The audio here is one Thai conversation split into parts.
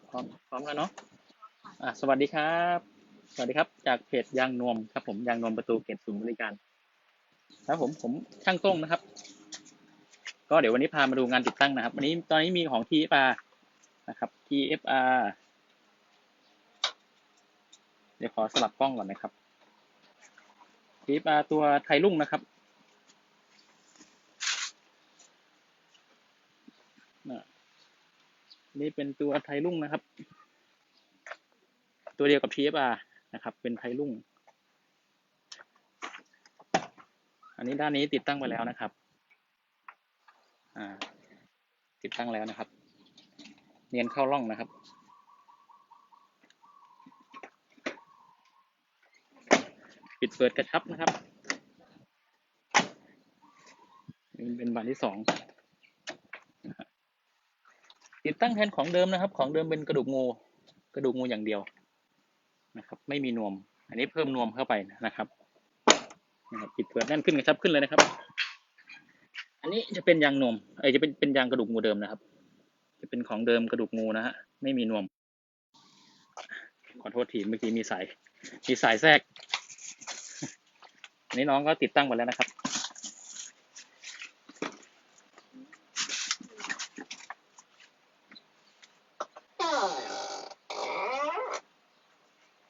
พร้อมแล้วเนาะสวัสดีครับสวัสดีครับจากเพจยางนวมครับผมยางนวมประตูเก็บศูนย์บริการครับผมช่างต้งนะครับก็เดี๋ยววันนี้พามาดูงานติดตั้งนะครับวันนี้ตอนนี้มีของ TFR นะครับ TFR เดี๋ยวขอสลับกล้องก่อนนะครับ TFR ตัวไทยรุ่งนะครับนี่เป็นตัวไทยรุ่งนะครับตัวเดียวกับ TFR นะครับเป็นไทยรุ่งอันนี้ด้านนี้ติดตั้งไปแล้วนะครับติดตั้งแล้วนะครับเนียนเข้าร่องนะครับปิดเปิดกระชับนะครับนี่เป็นบานที่2ติดตั้งแทนของเดิมนะครับของเดิมเป็นกระดูกงูอย่างเดียวนะครับไม่มีนวมอันนี้เพิ่มนวมเข้าไปนะครับปิดเปิดแน่นขึ้นกระชับขึ้นเลยนะครับอันนี้จะเป็นยางนวมจะเป็นยางกระดูกงูเดิมนะครับจะเป็นของเดิมกระดูกงูนะฮะไม่มีนวมขอโทษทีเมื่อกี้มีสายแทรกอันนี้น้องก็ติดตั้งไปแล้วนะครับ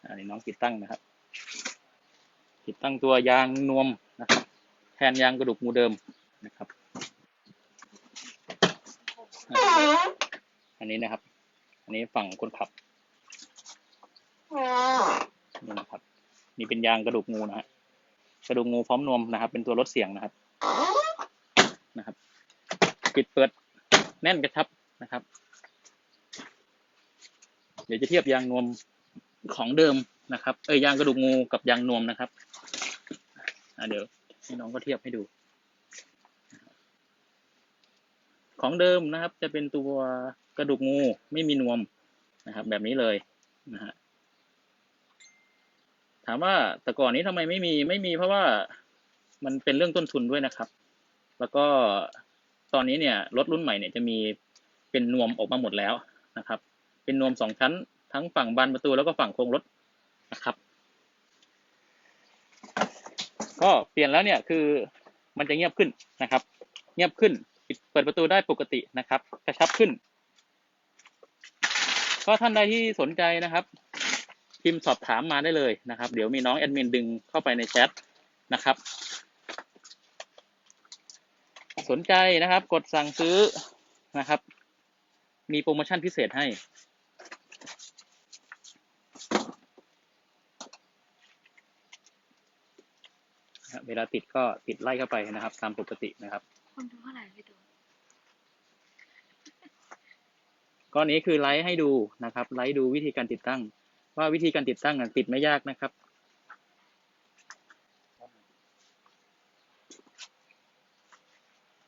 อันนี้น้องติดตั้งนะครับติดตั้งตัวยางนวมนะครับแทนยางกระดูกงูเดิมนะครับอันนี้นะครับอันนี้ฝั่งคนขับนี่นะครับนี่เป็นยางกระดูกงูนะฮะกระดูกงูพร้อมนวมนะครับเป็นตัวลดเสียงนะครับปิดเปิดแน่นกระชับนะครับเดี๋ยวจะเทียบยางนวมของเดิมนะครับยางกระดูกงูกับยางนวมนะครับเดี๋ยวให้น้องก็เทียบให้ดูของเดิมนะครับจะเป็นตัวกระดูกงูไม่มีนวมนะครับแบบนี้เลยนะฮะถามว่าแต่ก่อนนี้ทำไมไม่มีเพราะว่ามันเป็นเรื่องต้นทุนด้วยนะครับแล้วก็ตอนนี้เนี่ยรถรุ่นใหม่เนี่ยจะมีเป็นนวมออกมาหมดแล้วนะครับเป็นนวม2ชั้นทั้งฝั่งบานประตูแล้วก็ฝั่งโครงรถนะครับก็เปลี่ยนแล้วเนี่ยคือมันจะเงียบขึ้นนะครับเงียบขึ้นเปิดประตูได้ปกตินะครับกระชับขึ้นก็ท่านใดที่สนใจนะครับพิมพ์สอบถามมาได้เลยนะครับเดี๋ยวมีน้องแอดมินดึงเข้าไปในแชทนะครับสนใจนะครับกดสั่งซื้อนะครับมีโปรโมชั่นพิเศษให้เวลาติดก็ติดไล่เข้าไปนะครับตามปกตินะครับคนดูเท่าไหร่ไปดูก้อนนี้คือไลฟ์ให้ดูนะครับไลฟ์ดูวิธีการติดตั้งว่าวิธีการติดตั้งติดไม่ยากนะครับ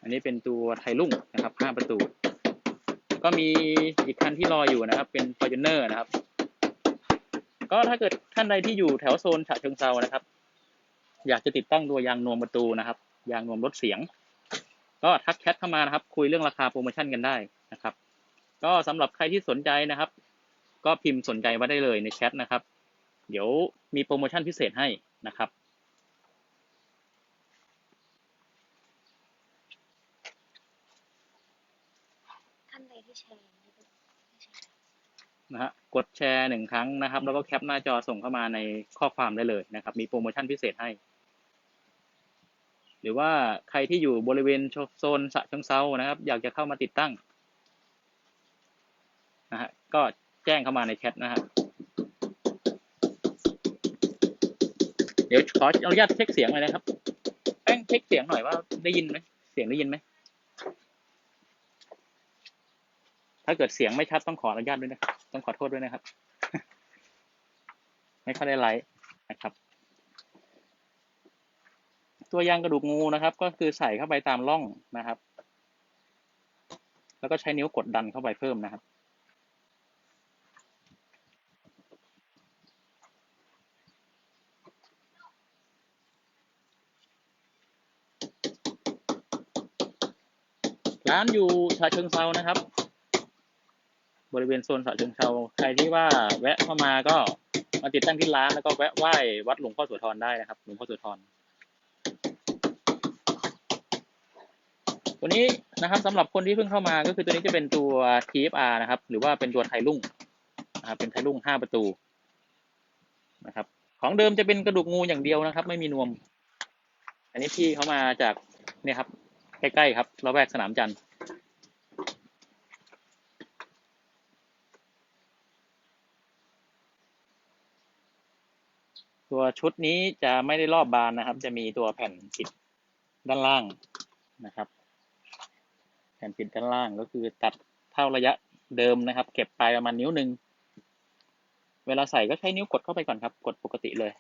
อันนี้เป็นตัวไทยรุ่งนะครับ5ประตูก็มีอีกคันที่รออยู่นะครับเป็น Fortuner นะครับก็ถ้าเกิดท่านใดที่อยู่แถวโซนฉะเชิงเทรานะครับอยากจะติดตั้งตัวยางนวมประตูนะครับยางนวมลดเสียงก็ทักแชทเข้ามานะครับคุยเรื่องราคาโปรโมชั่นกันได้นะครับก็สำหรับใครที่สนใจนะครับก็พิมพ์สนใจไว้ได้เลยในแชทนะครับเดี๋ยวมีโปรโมชั่นพิเศษให้นะครับท่านใดที่แชร์นะฮะกดแชร์1ครั้งนะครับแล้วก็แคปหน้าจอส่งเข้ามาในข้อความได้เลยนะครับมีโปรโมชั่นพิเศษให้หรือว่าใครที่อยู่บริเวณโซนฉะเชิงเทรานะครับอยากจะเข้ามาติดตั้งนะฮะก็แจ้งเข้ามาในแชทนะฮะเดี๋ยวขออนุญาตเช็คเสียงหน่อยนะครับแป้งเช็คเสียงหน่อยว่าได้ยินไหมเสียงได้ยินไหมถ้าเกิดเสียงไม่ชัดต้องขออนุญาตด้วยนะครับต้องขอโทษด้วยนะครับไม่ค่อยได้ไลฟ์นะครับตัวยางกระดูกงูนะครับก็คือใส่เข้าไปตามร่องนะครับแล้วก็ใช้นิ้วกดดันเข้าไปเพิ่มนะครับร้านอยู่ฉะเชิงเทรานะครับ บริเวณโซนฉะเชิงเทราใครที่ว่าแวะเข้ามาก็มาติดตั้งที่ร้านแล้วก็แวะไหว้วัดหลวงพ่อโสธรได้นะครับหลวงพ่อโสธรตัวนี้นะครับสำหรับคนที่เพิ่งเข้ามาก็คือตัวนี้จะเป็นตัว TFR นะครับหรือว่าเป็นตัวไทรุ่งนะครับเป็นไทรุ่ง5 ประตูนะครับของเดิมจะเป็นกระดูกงูอย่างเดียวนะครับไม่มีนวมอันนี้พี่เขามาจากเนี่ยครับใกล้ๆครับละแวกสนามจันทร์ตัวชุดนี้จะไม่ได้รอบบานนะครับจะมีตัวแผ่นปิดด้านล่างนะครับแผ่นปิดด้านล่างก็คือตัดเท่าระยะเดิมนะครับเก็บปลายประมาณนิ้วหนึ่งเวลาใส่ก็ใช้นิ้วกดเข้าไปก่อนครับกดปกติเลย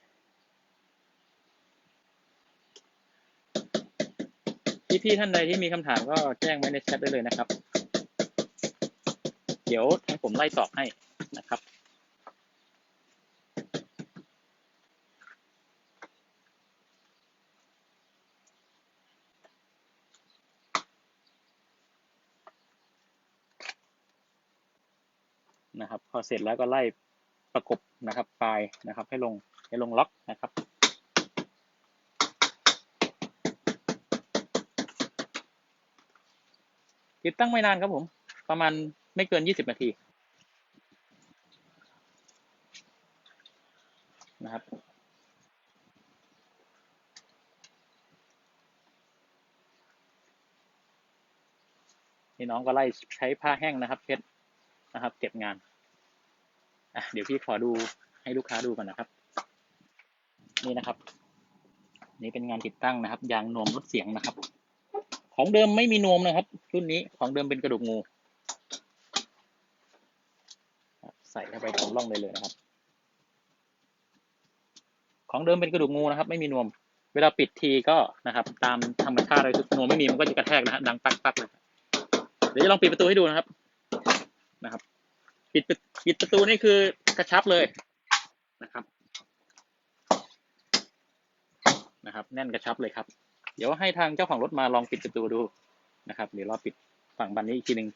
พี่ๆท่านใดที่มีคำถามก็แจ้งไว้ในแชทได้เลยนะครับเดี๋ยวทางผมไล่ตอบให้นะครับพอเสร็จแล้วก็ไล่ประกบนะครับปลายนะครับให้ลงล็อกนะครับติดตั้งไม่นานครับผมประมาณไม่เกิน20 นาทีนะครับนี่น้องก็ไล่ใช้ผ้าแห้งนะครับเช็ดนะครับเก็บงานเดี๋ยวพี่ขอดูให้ลูกค้าดูก่อนนะครับนี่นะครับนี่เป็นงานติดตั้งนะครับยางนวมลดเสียงนะครับของเดิมไม่มีนวมนะครับรุ่นนี้ของเดิมเป็นกระดูกงูใส่เข้าไปตรงร่องเลยนะครับของเดิมเป็นกระดูกงูนะครับไม่มีนวมเวลาปิดทีก็นะครับตามธรรมชาติเลยนวมไม่มีมันก็จะกระแทกนะฮะดังปักเลยเดี๋ยวจะลองปิดประตูให้ดูนะครับปิดประตูนี่คือกระชับเลยนะครับแน่นกระชับเลยครับเดี๋ยวให้ทางเจ้าของรถมาลองปิดประตูดูนะครับเดี๋ยวเราปิดฝั่งบันนี้อีกทีนึง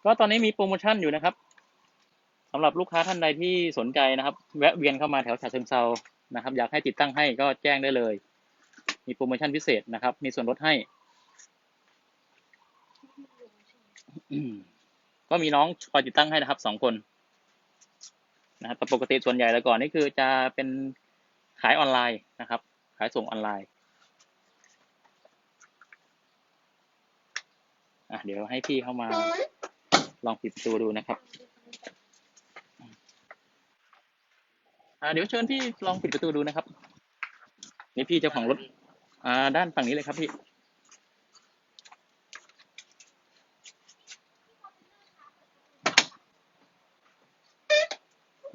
ก็ตอนนี้มีโปรโมชั่นอยู่นะครับสำหรับลูกค้าท่านใดที่สนใจนะครับแวะเวียนเข้ามาแถวฉะเชิงเทรานะครับอยากให้ติดตั้งให้ก็แจ้งได้เลยมีโปรโมชั่นพิเศษนะครับมีส่วนลดให้ก็มีน้องคอยติดตั้งให้นะครับ2 คนนะครับแต่ปกติส่วนใหญ่แล้วก่อนนี่คือจะเป็นขายออนไลน์นะครับขายส่งออนไลน์เดี๋ยวให้พี่เข้ามาลองปิดประตูดูนะครับเดี๋ยวเชิญพี่ลองปิดประตูดูนะครับนี่พี่เจ้าของรถด้านฝั่งนี้เลยครับพี่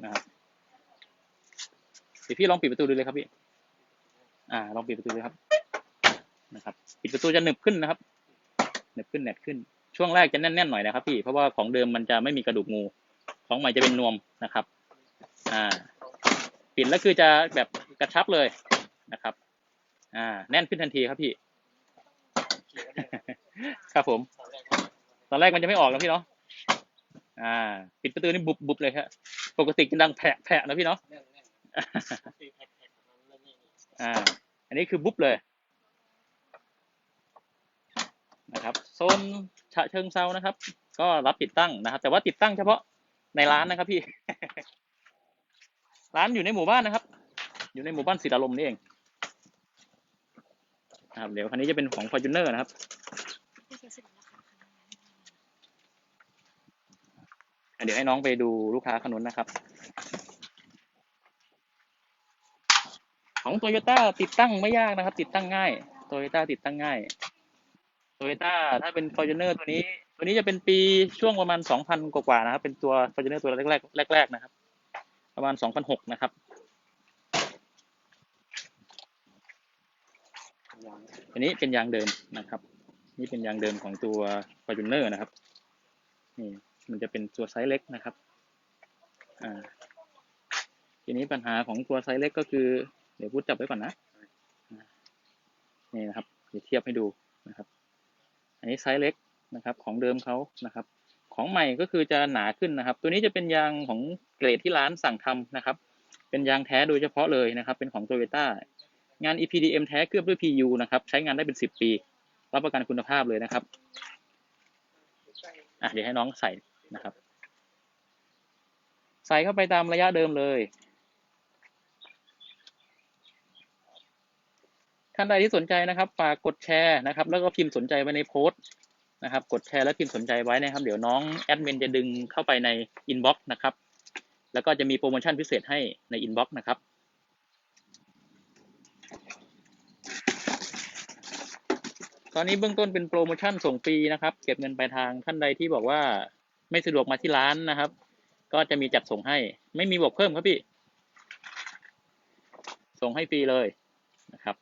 นะครับเดี๋ยวพี่ลองปิดประตูดูเลยครับพี่ลองปิดประตูดูครับนะครับปิดประตูจะหนึบขึ้นนะครับหนึบขึ้นแหนบขึ้นช่วงแรกจะแน่นๆหน่อยนะครับพี่เพราะว่าของเดิมมันจะไม่มีกระดูกงูของใหม่จะเป็นนวมนะครับปิดแล้วคือจะแบบกระชับเลยนะครับแน่นขึ้นทันทีครับพี่ ครับผมตอนแรกมันจะไม่ออกนะพี่เนาะปิดประตูนี่บุบเลยครับปกติจะดังแผะนะพี่เนาะอันนี้คือบุ๊บเลยนะครับโซนฉะเชิงเทรานะครับก็รับติดตั้งนะครับแต่ว่าติดตั้งเฉพาะในร้านนะครับพี่ ร้านอยู่ในหมู่บ้านนะครับอยู่ในหมู่บ้านศิลาลมนี่เองเดี๋ยวคันนี้จะเป็นของ Fortuner นะครับเดี๋ยวให้น้องไปดูลูกค้าคนนู้นนะครับของ Toyota ติดตั้งไม่ยากนะครับติดตั้งง่าย Toyota ติดตั้งง่าย Toyota ถ้าเป็น Fortuner ตัวนี้จะเป็นปีช่วงประมาณ 2,000 กว่าๆนะครับเป็นตัว Fortuner ตัวแรกนะครับประมาณ 2,600 นะครับอันนี้เป็นยางเดิมนะครับนี่เป็นยางเดิมของตัว Fortuner นะครับนี่มันจะเป็นตัวไซส์เล็กนะครับทีนี้ปัญหาของตัวไซส์เล็กก็คือเดี๋ยวพูดจับไว้ก่อนนะนี่นะครับเดี๋ยวเทียบให้ดูนะครับ อันนี้ไซส์เล็กนะครับของเดิมเขานะครับของใหม่ก็คือจะหนาขึ้นนะครับตัวนี้จะเป็นยางของเกรดที่ร้านสั่งทำนะครับเป็นยางแท้โดยเฉพาะเลยนะครับเป็นของ Toyota งาน EPDM แท้เคลือบด้วย PU นะครับใช้งานได้เป็น10 ปีรับประกันคุณภาพเลยนะครับเดี๋ยวให้น้องใส่นะครับใส่เข้าไปตามระยะเดิมเลยท่านใดที่สนใจนะครับฝากกดแชร์นะครับแล้วก็พิมพ์สนใจไว้ในโพสต์นะครับกดแชร์และพิมพ์สนใจไว้นะครับเดี๋ยวน้องแอดมินจะดึงเข้าไปในอินบ็อกซ์นะครับแล้วก็จะมีโปรโมชั่นพิเศษให้ในอินบ็อกซ์นะครับตอนนี้เบื้องต้นเป็นโปรโมชั่นส่งฟรีนะครับเก็บเงินปลายทางท่านใดที่บอกว่าไม่สะดวกมาที่ร้านนะครับก็จะมีจัดส่งให้ไม่มีบวกเพิ่มครับพี่ส่งให้ฟรีเลยนะครับ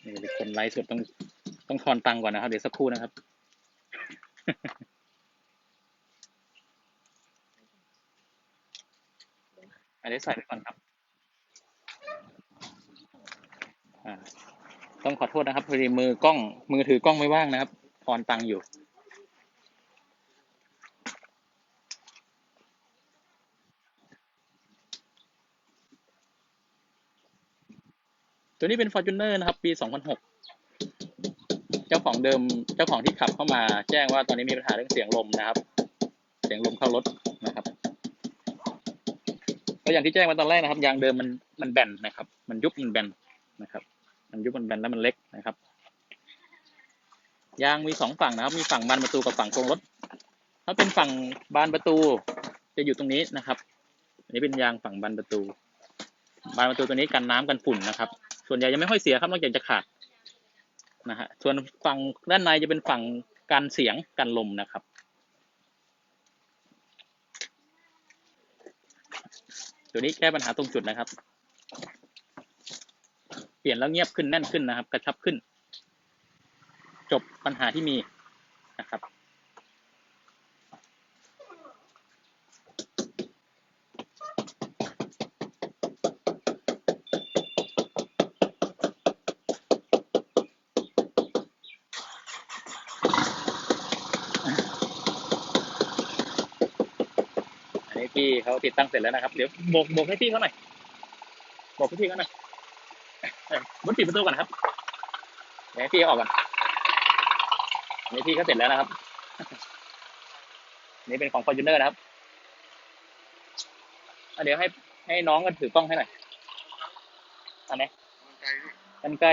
นี่คนไลฟ์สดต้องทอนตังก่อนนะครับเดี๋ยวสักครู่นะครับอันนี้ใส่ไปก่อนครับต้องขอโทษนะครับพอดีมือถือกล้องไม่ว่างนะครับทอนตังอยู่ตัวนี้เป็น Fortuner นะครับปี 2006 เจ้าของเดิมเจ้าของที่ขับเข้ามาแจ้งว่าตอนนี้มีปัญหาเรื่องเสียงลมนะครับเสียงลมเข้ารถนะครับก็อย่างที่แจ้งมาตอนแรกนะครับยางเดิมมันแบนนะครับมันยุบมันแบนนะครับมันยุบมันแบนแล้วมันเล็กนะครับยางมี2ฝั่งนะครับมีฝั่งบานประตูกับฝั่งโครงรถถ้าเป็นฝั่งบานประตูจะอยู่ตรงนี้นะครับอันนี้เป็นยางฝั่งบานประตูตัวนี้กันน้ำกันฝุ่นนะครับส่วนใหญ่ยังไม่ค่อยเสียครับนอกจากจะขาดนะฮะส่วนฝั่งด้านในจะเป็นฝั่งกันเสียงกันลมนะครับตัวนี้แก้ปัญหาตรงจุดนะครับเปลี่ยนแล้วเงียบขึ้นแน่นขึ้นนะครับกระชับขึ้นจบปัญหาที่มีนะครับอันนี้พี่เขาติดตั้งเสร็จแล้วนะครับเดี๋ยวโบกให้พี่เขาหน่อยโบกให้พี่เขาหน่อยมุดปิดประตูก่อนครับเดี๋ยวให้พี่เขาออกก่อนอันนี้พี่เขาเสร็จแล้วนะครับนี่เป็นของ Fortuner นะครับเดี๋ยวให้น้องกันถือกล้องให้หน่อยอันนี้กันไกล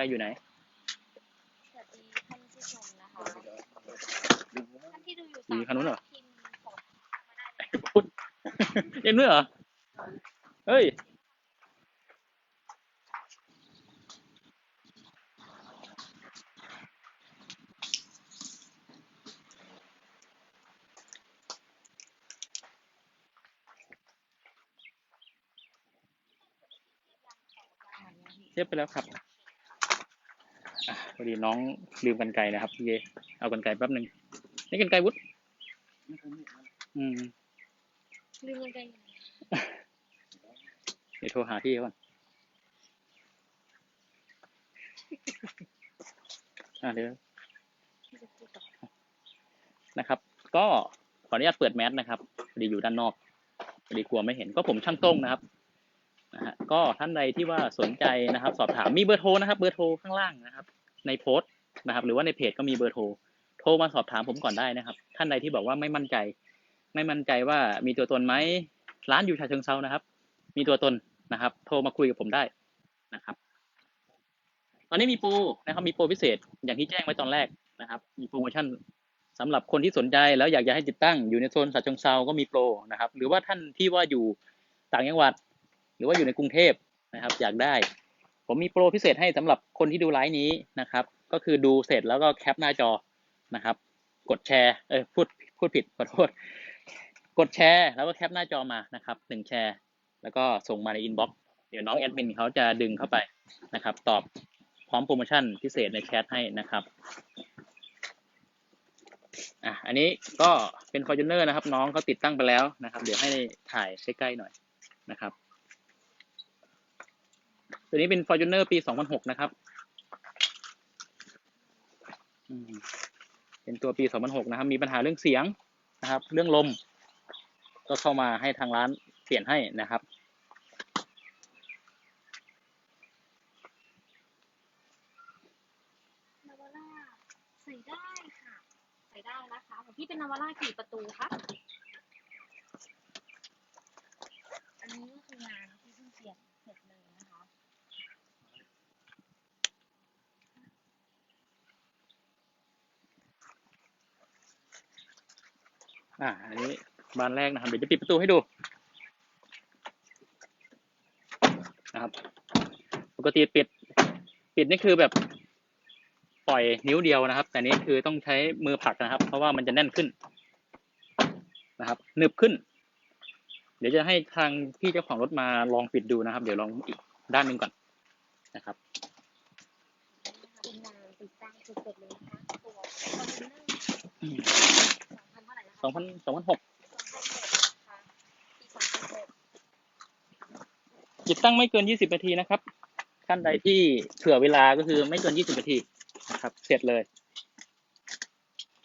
อยู่ไหนสวัสดีท่านผู้ชมนะคะท่านที่ดูอยู่ อยู่คันนู้นเหรอ พิมพ์กด พูดเอ็นด้วยเหรอเฮ้ยเทียบไปแล้วครับพอดีน้องลืมกันไกลนะครับพี่เยเอากันไกลแป๊บนึงนี่กันไกลวุฒิลืมกันอยู่ไหนเดี๋ยวโทรหาพี่ก่อนเดี๋ยวนะครับก็ขออนุญาตเปิดแมสนะครับพอดีอยู่ด้านนอกพอดีกลัวไม่เห็นก็ผมช่างต้งนะครับก็ท่านใดที่ว่าสนใจนะครับสอบถามมีเบอร์โทรนะครับเบอร์โทรข้างล่างนะครับในโพสต์นะครับหรือว่าในเพจก็มีเบอร์โทรมาสอบถามผมก่อนได้นะครับท่านใดที่บอกว่าไม่มั่นใจว่ามีตัวตนไหมร้านอยู่ฉะเชิงเทรานะครับมีตัวตนนะครับโทรมาคุยกับผมได้นะครับตอนนี้มีโปรนะครับมีโปรพิเศษอย่างที่แจ้งไว้ตอนแรกนะครับมีโปรโมชั่นสำหรับคนที่สนใจแล้วอยากจะให้ติดตั้งอยู่ในโซนฉะเชิงเทราก็มีโปรนะครับหรือว่าท่านที่ว่าอยู่ต่างจังหวัดหรือว่าอยู่ในกรุงเทพนะครับอยากได้ผมมีโปรพิเศษให้สำหรับคนที่ดูไลฟ์นี้นะครับก็คือดูเสร็จแล้วก็แคปหน้าจอนะครับกดแชร์พูดผิดขอโทษกดแชร์แล้วก็แคปหน้าจอมานะครับ1 แชร์แล้วก็ส่งมาในอินบ็อกซ์ เดี๋ยวน้องแอดมินเขาจะดึงเข้าไปนะครับ ตอบพร้อมโปรโมชั่นพิเศษในแชทให้นะครับอันนี้ก็เป็น Fortuner นะครับน้องเขาติดตั้งไปแล้วนะครับ เดี๋ยวให้ถ่ายใกล้ๆหน่อยนะครับตัวนี้เป็น Fortuner ปี 2006 นะครับเป็นตัวปี 2006 นะครับมีปัญหาเรื่องเสียงนะครับ เรื่องลมก็เข้ามาให้ทางร้านเปลี่ยนให้นะครับนาวาร่าใส่ได้ค่ะใส่ได้นะคะของพี่เป็นนาวาร่ากี่ประตูคะอันนี้ก็คืองานที่เพิ่งเปลี่ยนเสร็จเลยนะคะ อันนี้บานแรกนะครับเดี๋ยวจะปิดประตูให้ดูนะครับปกติปิดนี่คือแบบปล่อยนิ้วเดียวนะครับ แต่นี้คือต้องใช้มือผลักนะครับ เพราะว่ามันจะแน่นขึ้นนะครับหนึบขึ้นเดี๋ยวจะให้ทางพี่เจ้าของรถมาลองปิดดูนะครับเดี๋ยวลองอีกด้านหนึ่งก่อนนะครับเป็นงานติดตั้งเสร็จเลยนะคะตัวคอนเทนเนอร์2,000เท่าไหร่นะคะ2006 2006นะคะปี2006ติดตั้งไม่เกิน20 นาทีนะครับท่านใดที่เผื่อเวลาก็คือไม่เกิน20 นาทีนะครับเสร็จเลย